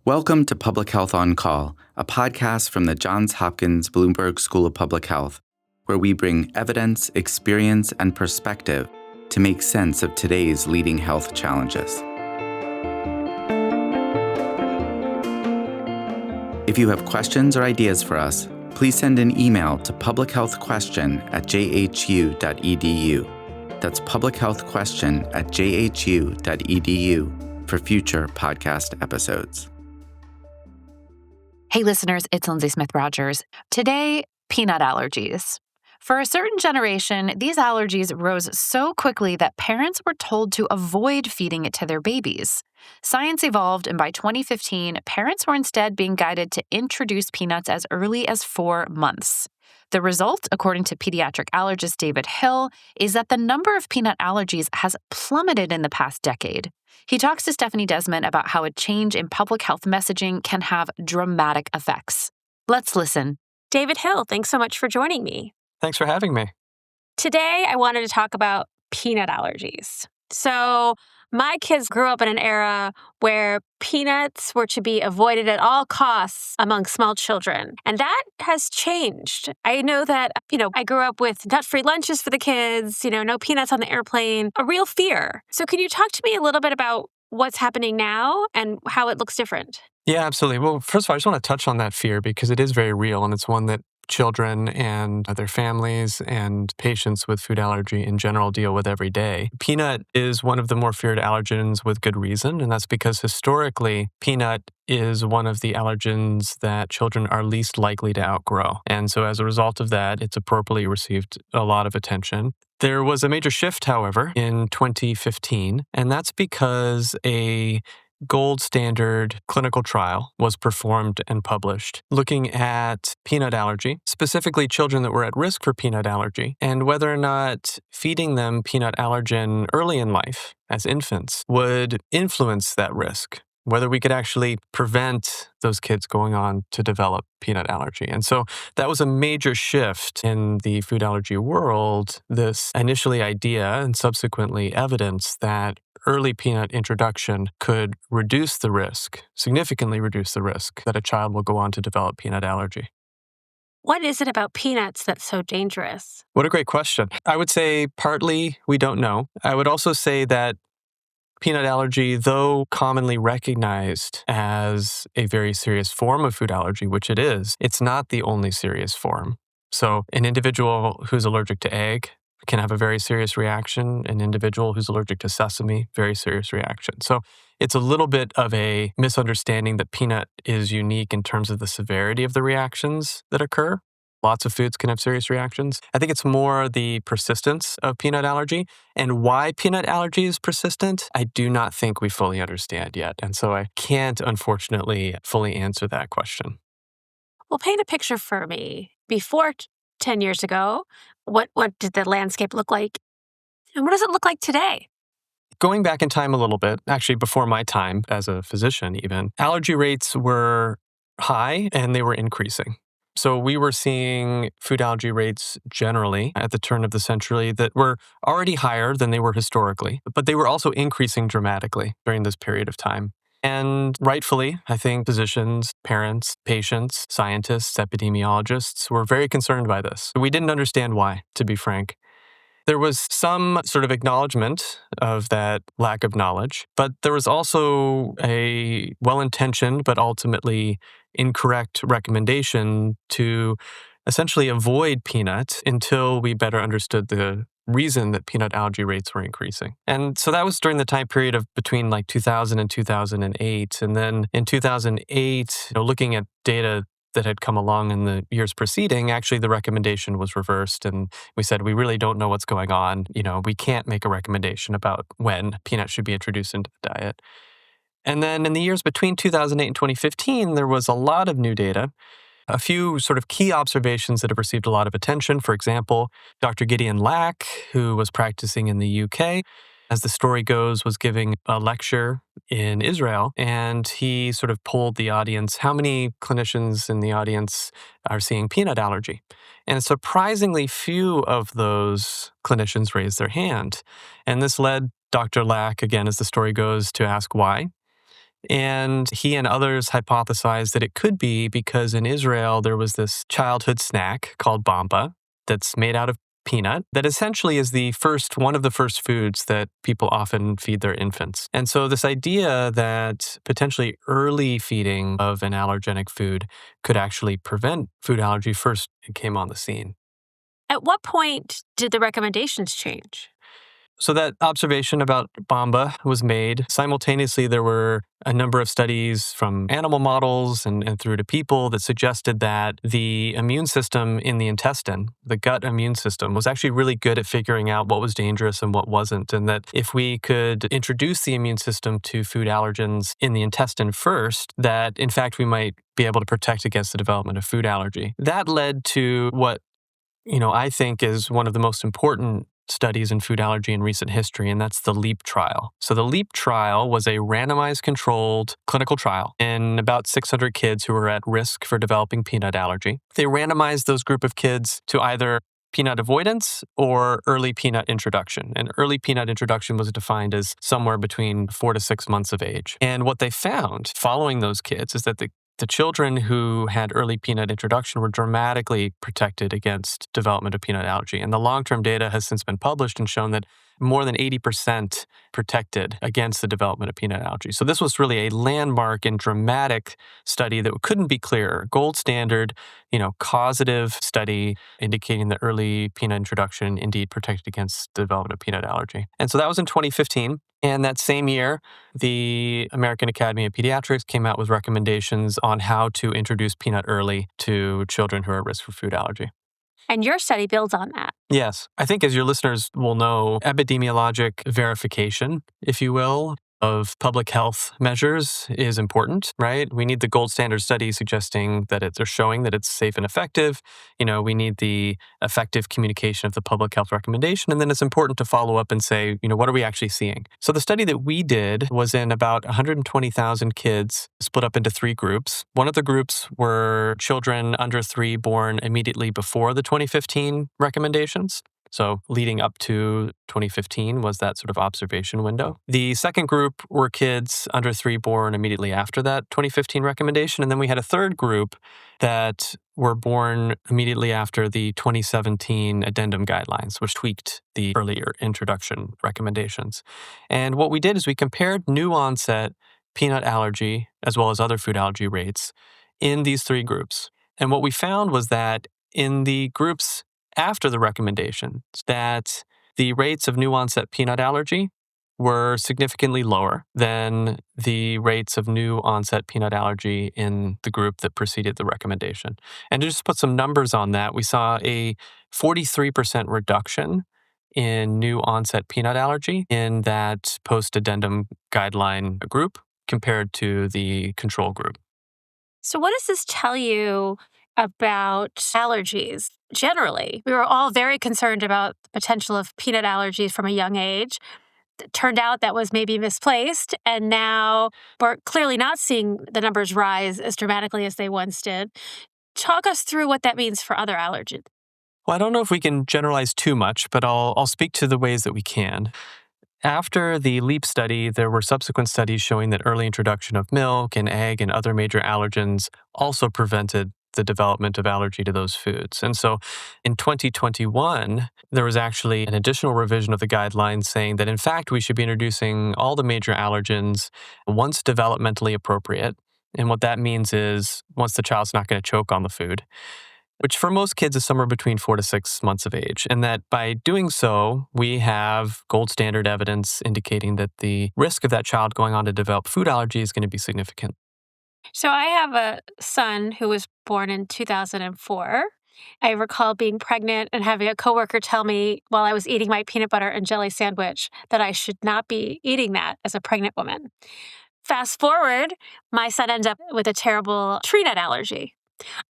Welcome to Public Health on Call, a podcast from the Johns Hopkins Bloomberg School of Public Health, where we bring evidence, experience, and perspective to make sense of today's leading health challenges. If you have questions or ideas for us, please send an email to publichealthquestion@jhu.edu. That's publichealthquestion@jhu.edu for future podcast episodes. Hey listeners, it's Lindsay Smith-Rogers. Today, peanut allergies. For a certain generation, these allergies rose so quickly that parents were told to avoid feeding it to their babies. Science evolved, and by 2015, parents were instead being guided to introduce peanuts as early as 4 months. The result, according to pediatric allergist David Hill, is that the number of peanut allergies has plummeted in the past decade. He talks to Stephanie Desmon about how a change in public health messaging can have dramatic effects. Let's listen. David Hill, thanks so much for joining me. Thanks for having me. Today, I wanted to talk about peanut allergies. So, my kids grew up in an era where peanuts were to be avoided at all costs among small children. And that has changed. I know that, I grew up with nut-free lunches for the kids, no peanuts on the airplane, a real fear. So can you talk to me a little bit about what's happening now and how it looks different? Yeah, absolutely. Well, first of all, I just want to touch on that fear because it is very real, and it's one that children and their families and patients with food allergy in general deal with every day. Peanut is one of the more feared allergens with good reason, and that's because historically, peanut is one of the allergens that children are least likely to outgrow. And so as a result of that, it's appropriately received a lot of attention. There was a major shift, however, in 2015, and that's because a gold standard clinical trial was performed and published looking at peanut allergy, specifically children that were at risk for peanut allergy, and whether or not feeding them peanut allergen early in life as infants would influence that risk, whether we could actually prevent those kids going on to develop peanut allergy. And so that was a major shift in the food allergy world, this initially idea and subsequently evidence that early peanut introduction could reduce the risk, significantly reduce the risk that a child will go on to develop peanut allergy. What is it about peanuts that's so dangerous? What a great question. I would say partly we don't know. I would also say that peanut allergy, though commonly recognized as a very serious form of food allergy, which it is, it's not the only serious form. So an individual who's allergic to egg can have a very serious reaction. An individual who's allergic to sesame, very serious reaction. So it's a little bit of a misunderstanding that peanut is unique in terms of the severity of the reactions that occur. Lots of foods can have serious reactions. I think it's more the persistence of peanut allergy, and why peanut allergy is persistent, I do not think we fully understand yet. And so I can't, unfortunately, fully answer that question. Well, paint a picture for me. Before 10 years ago, what did the landscape look like? And what does it look like today? Going back in time a little bit, actually before my time as a physician even, allergy rates were high and they were increasing. So we were seeing food allergy rates generally at the turn of the century that were already higher than they were historically, but they were also increasing dramatically during this period of time. And rightfully, I think physicians, parents, patients, scientists, epidemiologists were very concerned by this. We didn't understand why, to be frank. There was some sort of acknowledgement of that lack of knowledge, but there was also a well-intentioned but ultimately incorrect recommendation to essentially avoid peanut until we better understood the reason that peanut allergy rates were increasing. And so that was during the time period of between 2000 and 2008. And then in 2008, looking at data that had come along in the years preceding, actually the recommendation was reversed. And we said, we really don't know what's going on. We can't make a recommendation about when peanut should be introduced into the diet. And then in the years between 2008 and 2015, there was a lot of new data. A few sort of key observations that have received a lot of attention. For example, Dr. Gideon Lack, who was practicing in the UK, as the story goes, was giving a lecture in Israel, and he sort of polled the audience, how many clinicians in the audience are seeing peanut allergy? And surprisingly few of those clinicians raised their hand. And this led Dr. Lack, again, as the story goes, to ask why. And he and others hypothesized that it could be because in Israel there was this childhood snack called bamba that's made out of peanut that essentially is one of the first foods that people often feed their infants. And so this idea that potentially early feeding of an allergenic food could actually prevent food allergy first came on the scene. At what point did the recommendations change? So that observation about bamba was made. Simultaneously, there were a number of studies from animal models and through to people that suggested that the immune system in the intestine, the gut immune system, was actually really good at figuring out what was dangerous and what wasn't. And that if we could introduce the immune system to food allergens in the intestine first, that in fact we might be able to protect against the development of food allergy. That led to what I think is one of the most important studies in food allergy in recent history, and that's the LEAP trial. So the LEAP trial was a randomized controlled clinical trial in about 600 kids who were at risk for developing peanut allergy. They randomized those group of kids to either peanut avoidance or early peanut introduction. And early peanut introduction was defined as somewhere between 4 to 6 months of age. And what they found following those kids is that the children who had early peanut introduction were dramatically protected against development of peanut allergy. And the long-term data has since been published and shown that more than 80% protected against the development of peanut allergy. So this was really a landmark and dramatic study that couldn't be clearer. Gold standard, causative study indicating that early peanut introduction indeed protected against the development of peanut allergy. And so that was in 2015. And that same year, the American Academy of Pediatrics came out with recommendations on how to introduce peanut early to children who are at risk for food allergy. And your study builds on that. Yes. I think as your listeners will know, epidemiologic verification, if you will, of public health measures is important, right? We need the gold standard study suggesting that they're showing that it's safe and effective. We need the effective communication of the public health recommendation. And then it's important to follow up and say, what are we actually seeing? So the study that we did was in about 120,000 kids split up into 3 groups. One of the groups were children under 3 born immediately before the 2015 recommendations. So leading up to 2015 was that sort of observation window. The second group were kids under 3 born immediately after that 2015 recommendation. And then we had a third group that were born immediately after the 2017 addendum guidelines, which tweaked the earlier introduction recommendations. And what we did is we compared new onset peanut allergy as well as other food allergy rates in these 3 groups. And what we found was that in the groups after the recommendations, that the rates of new onset peanut allergy were significantly lower than the rates of new onset peanut allergy in the group that preceded the recommendation. And to just put some numbers on that, we saw a 43% reduction in new onset peanut allergy in that post-addendum guideline group compared to the control group. So what does this tell you about allergies generally? We were all very concerned about the potential of peanut allergies from a young age. It turned out that was maybe misplaced, and now we're clearly not seeing the numbers rise as dramatically as they once did. Talk us through what that means for other allergens. Well, I don't know if we can generalize too much, but I'll speak to the ways that we can. After the LEAP study, there were subsequent studies showing that early introduction of milk and egg and other major allergens also prevented the development of allergy to those foods. And so in 2021, there was actually an additional revision of the guidelines saying that in fact we should be introducing all the major allergens once developmentally appropriate. And what that means is once the child's not going to choke on the food, which for most kids is somewhere between 4 to 6 months of age. And that by doing so, we have gold standard evidence indicating that the risk of that child going on to develop food allergy is going to be significant. So I have a son who was born in 2004. I recall being pregnant and having a coworker tell me while I was eating my peanut butter and jelly sandwich that I should not be eating that as a pregnant woman. Fast forward, my son ends up with a terrible tree nut allergy.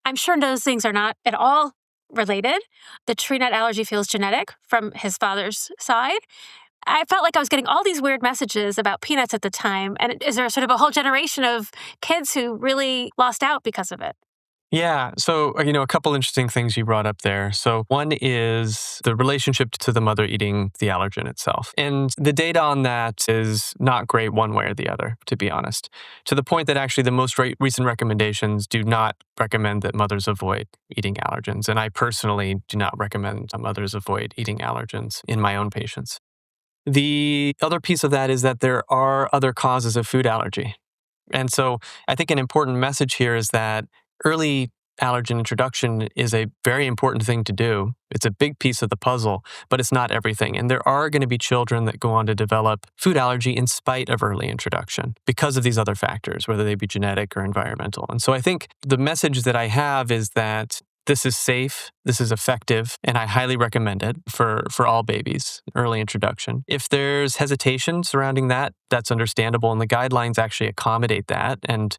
I'm sure those things are not at all related. The tree nut allergy feels genetic from his father's side. I felt like I was getting all these weird messages about peanuts at the time. And is there sort of a whole generation of kids who really lost out because of it? Yeah. So, a couple interesting things you brought up there. So one is the relationship to the mother eating the allergen itself. And the data on that is not great one way or the other, to be honest, to the point that actually the most recent recommendations do not recommend that mothers avoid eating allergens. And I personally do not recommend mothers avoid eating allergens in my own patients. The other piece of that is that there are other causes of food allergy. And so I think an important message here is that early allergen introduction is a very important thing to do. It's a big piece of the puzzle, but it's not everything. And there are going to be children that go on to develop food allergy in spite of early introduction because of these other factors, whether they be genetic or environmental. And so I think the message that I have is that this is safe, this is effective, and I highly recommend it for all babies, early introduction. If there's hesitation surrounding that, that's understandable, and the guidelines actually accommodate that and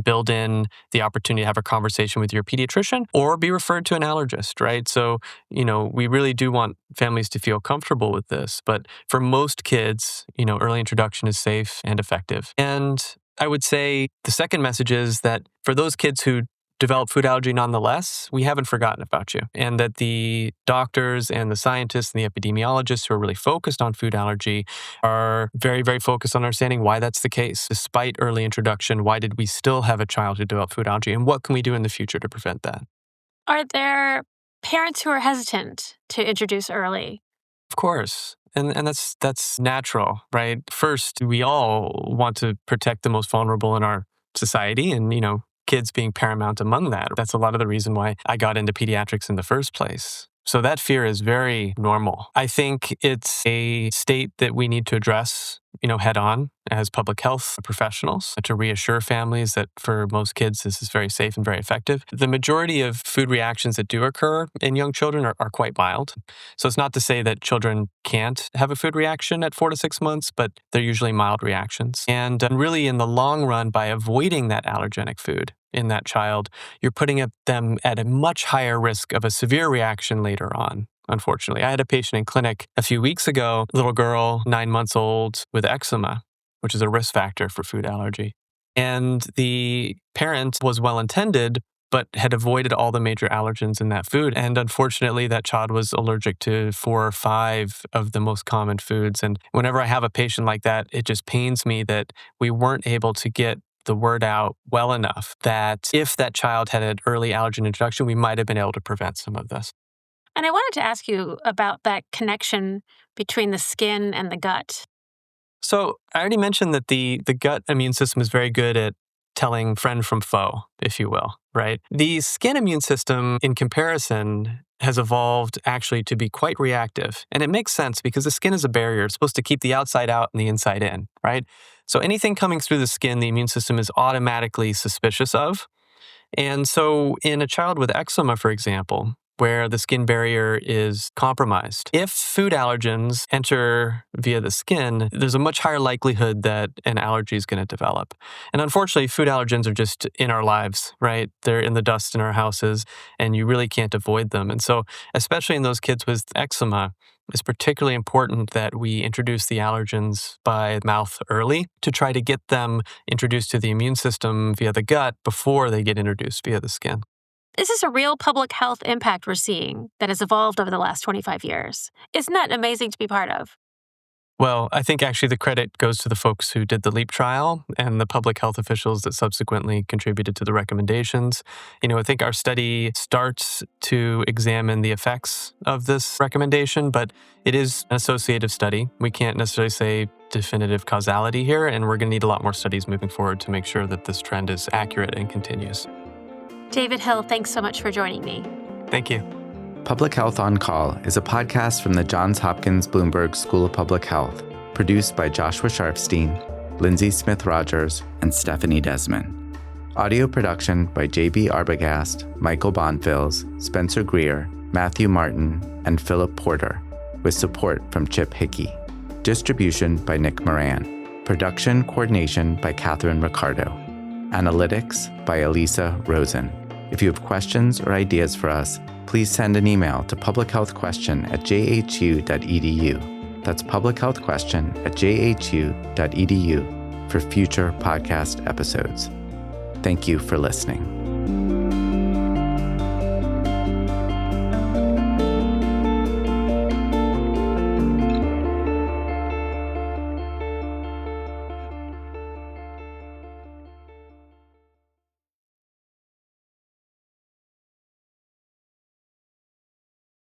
build in the opportunity to have a conversation with your pediatrician or be referred to an allergist, right? So, we really do want families to feel comfortable with this, but for most kids, early introduction is safe and effective. And I would say the second message is that for those kids who develop food allergy nonetheless, we haven't forgotten about you. And that the doctors and the scientists and the epidemiologists who are really focused on food allergy are very, very focused on understanding why that's the case. Despite early introduction, why did we still have a child who developed food allergy? And what can we do in the future to prevent that? Are there parents who are hesitant to introduce early? Of course. And that's natural, right? First, we all want to protect the most vulnerable in our society and, kids being paramount among that. That's a lot of the reason why I got into pediatrics in the first place. So that fear is very normal. I think it's a state that we need to address, head on as public health professionals to reassure families that for most kids, this is very safe and very effective. The majority of food reactions that do occur in young children are quite mild. So it's not to say that children can't have a food reaction at 4 to 6 months, but they're usually mild reactions. And really in the long run, by avoiding that allergenic food in that child, you're putting them at a much higher risk of a severe reaction later on. Unfortunately, I had a patient in clinic a few weeks ago, little girl, 9 months old with eczema, which is a risk factor for food allergy. And the parent was well-intended, but had avoided all the major allergens in that food. And unfortunately, that child was allergic to 4 or 5 of the most common foods. And whenever I have a patient like that, it just pains me that we weren't able to get the word out well enough that if that child had an early allergen introduction, we might have been able to prevent some of this. And I wanted to ask you about that connection between the skin and the gut. So I already mentioned that the gut immune system is very good at telling friend from foe, if you will, right? The skin immune system, in comparison, has evolved actually to be quite reactive. And it makes sense because the skin is a barrier. It's supposed to keep the outside out and the inside in, right? So anything coming through the skin, the immune system is automatically suspicious of. And so in a child with eczema, for example, where the skin barrier is compromised, if food allergens enter via the skin, there's a much higher likelihood that an allergy is going to develop. And unfortunately, food allergens are just in our lives, right? They're in the dust in our houses, and you really can't avoid them. And so, especially in those kids with eczema, it's particularly important that we introduce the allergens by mouth early to try to get them introduced to the immune system via the gut before they get introduced via the skin. This is a real public health impact we're seeing that has evolved over the last 25 years. Isn't that amazing to be part of? Well, I think actually the credit goes to the folks who did the LEAP trial and the public health officials that subsequently contributed to the recommendations. I think our study starts to examine the effects of this recommendation, but it is an associative study. We can't necessarily say definitive causality here, and we're going to need a lot more studies moving forward to make sure that this trend is accurate and continues. David Hill, thanks so much for joining me. Thank you. Public Health on Call is a podcast from the Johns Hopkins Bloomberg School of Public Health, produced by Joshua Sharfstein, Lindsay Smith-Rogers, and Stephanie Desmon. Audio production by J.B. Arbogast, Michael Bonfils, Spencer Greer, Matthew Martin, and Philip Porter, with support from Chip Hickey. Distribution by Nick Moran. Production coordination by Catherine Ricardo. Analytics by Elisa Rosen. If you have questions or ideas for us, please send an email to publichealthquestion@jhu.edu. That's publichealthquestion@jhu.edu for future podcast episodes. Thank you for listening.